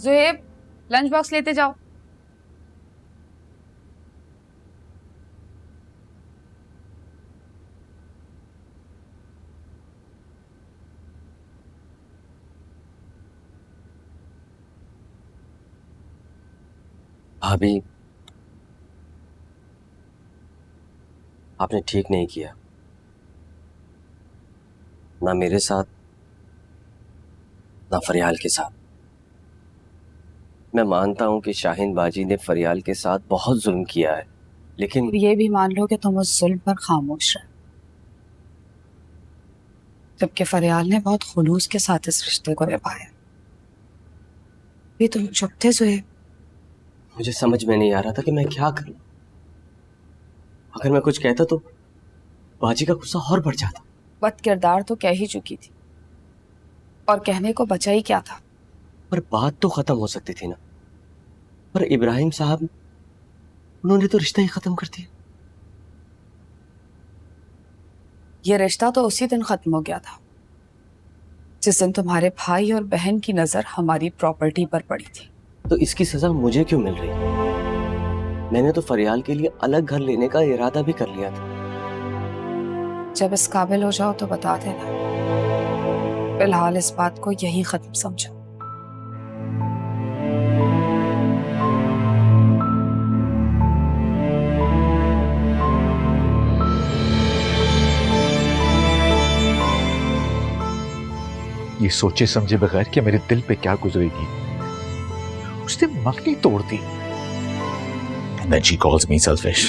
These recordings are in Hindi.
ज़ुहैब, लंच बॉक्स लेते जाओ। भाभी, आपने ठीक नहीं किया, ना मेरे साथ ना फरियाल के साथ। मैं मानता हूं कि शाहीन बाजी ने फरियाल के साथ बहुत जुल्म किया है, लेकिन ये भी मान लो कि तुम उस जुल्म पर खामोश रहे, जबकि फरियाल ने बहुत खुलूस के साथ इस रिश्ते को निभाया। ये तुम चुप थे ज़ुहैब। मुझे समझ में नहीं आ रहा था कि मैं क्या करूं। अगर मैं कुछ कहता तो बाजी का गुस्सा और बढ़ जाता। बद किरदार तो कह ही चुकी थी, और कहने को बचा ही क्या था। पर बात तो खत्म हो सकती थी ना। पर इब्राहिम साहब, उन्होंने तो रिश्ता ही खत्म कर दिया। ये रिश्ता तो उसी दिन खत्म हो गया था जिस दिन तुम्हारे भाई और बहन की नजर हमारी प्रॉपर्टी पर पड़ी थी। तो इसकी सजा मुझे क्यों मिल रही है? मैंने तो फरियाल के लिए अलग घर लेने का इरादा भी कर लिया था। जब इस काबिल हो जाओ तो बता देना। फिलहाल इस बात को यही खत्म समझो। ये सोचे समझे बगैर कि मेरे दिल पे क्या गुजरेगी, उसने मंगनी तोड़ दी। And then she calls me selfish.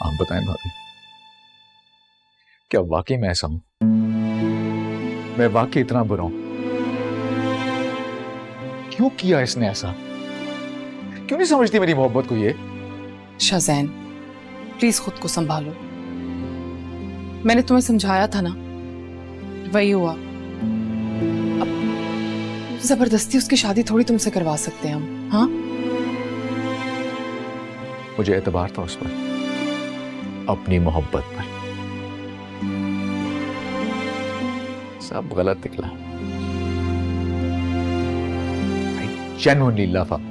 आप बताएं भाभी, क्या वाकई मैं ऐसा हूं? मैं वाकई इतना बुरा हूं? क्यों किया इसने ऐसा? क्यों नहीं समझती मेरी मोहब्बत को ये? शाज़ैन, प्लीज खुद को संभालो। मैंने तुम्हें समझाया था ना, वही हुआ। अब जबरदस्ती उसकी शादी थोड़ी तुमसे करवा सकते हैं हम। हाँ, मुझे एतबार था उस पर, अपनी मोहब्बत पर। सब गलत निकला। I genuinely love her.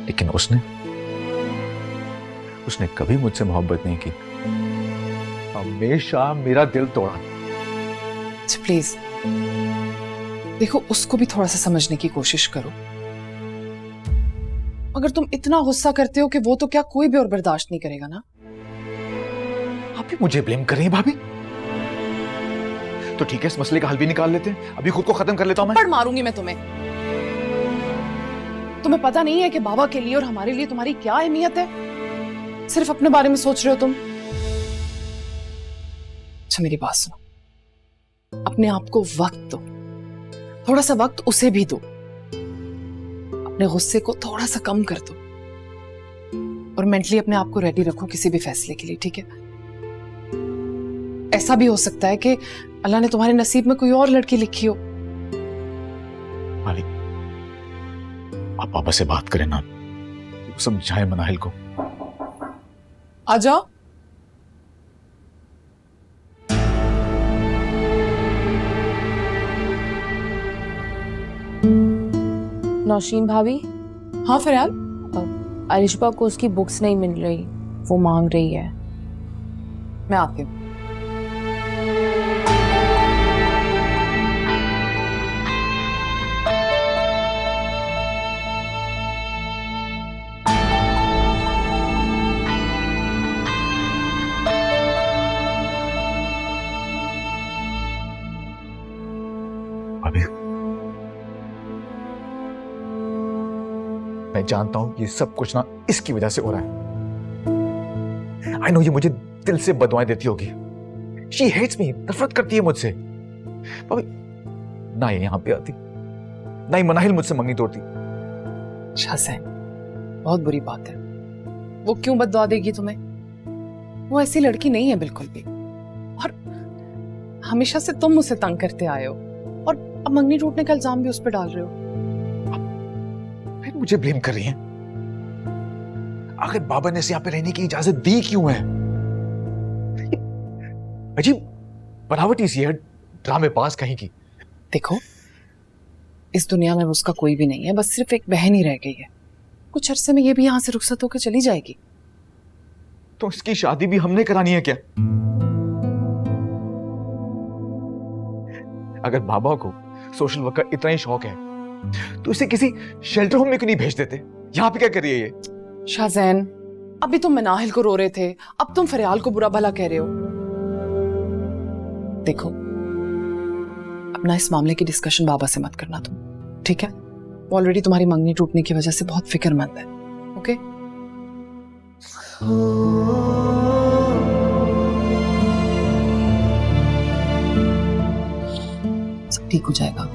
लेकिन उसने कभी मुझसे मोहब्बत नहीं की, हमेशा मेरा दिल तोड़ा। प्लीज देखो, उसको भी थोड़ा सा समझने की कोशिश करो। अगर तुम इतना गुस्सा करते हो कि वो तो क्या कोई भी और बर्दाश्त नहीं करेगा ना। आप भी मुझे ब्लेम कर रही हैं भाभी? तो ठीक है, इस मसले का हल भी निकाल लेते हैं। अभी खुद को खत्म कर लेता हूं मैं। थप्पड़ मारूंगी मैं तुम्हें। तुम्हें पता नहीं है कि बाबा के लिए और हमारे लिए तुम्हारी क्या अहमियत है? सिर्फ अपने बारे में सोच रहे हो तुम। अच्छा मेरी बात सुनो, अपने आप को वक्त दो, थोड़ा सा वक्त उसे भी दो। अपने गुस्से को थोड़ा सा कम कर दो और मेंटली अपने आप को रेडी रखो किसी भी फैसले के लिए, ठीक है? ऐसा भी हो सकता है कि अल्लाह ने तुम्हारे नसीब में कोई और लड़की लिखी हो। मालिक, आप पापा से बात करें ना, समझाएं मनाहिल को। आ जाओ। नौशीन भाभी, हाँ फरियाल, अरिशबा को उसकी बुक्स नहीं मिल रही, वो मांग रही है। मैं आती हूँ। अभी मैं जानता हूं ये सब कुछ ना इसकी वजह से हो रहा है। आई नो ये मुझे दिल से बदुआएं देती होगी। शी हेट्स मी, नफरत करती है मुझसे। भाभी, ना ये यहां पे आती, ना ही मनाहिल मुझसे मंगनी तोड़ती। शाज़ैन, बहुत बुरी बात है। वो क्यों बददुआ देगी तुम्हें? वो ऐसी लड़की नहीं है बिल्कुल भी। और हमेशा से तुम उसे तंग करते आए हो और अब मंगनी टूटने का इल्जाम भी उस पर डाल रहे हो। फिर मुझे ब्लेम कर रही हैं। आखिर बाबा ने इसे यहाँ पे रहने की इजाजत दी क्यों है? अजीब बनावटी सी है, ड्रामेबाज कहीं की। देखो, इस दुनिया में उसका कोई भी नहीं है, बस सिर्फ एक बहन ही रह गई है। कुछ अरसे में ये भी यहाँ से रुखसत होकर चली जाएगी। तो इसकी शादी भी हमने करानी है क्या? अगर बाबा को सोशल वर्क का इतना ही शौक है तो इसे किसी शेल्टर होम में क्यों नहीं भेज देते? यहाँ पे क्या कर रही है ये? शाहजैन, अभी तुम मनाहिल को रो रहे थे, अब तुम फरियाल को बुरा भला कह रहे हो। देखो, अपना इस मामले की डिस्कशन बाबा से मत करना तुम, ठीक है? ऑलरेडी तुम्हारी मंगनी टूटने की वजह से बहुत फिक्रमंद है। ओके? सब ठीक हो जाएगा।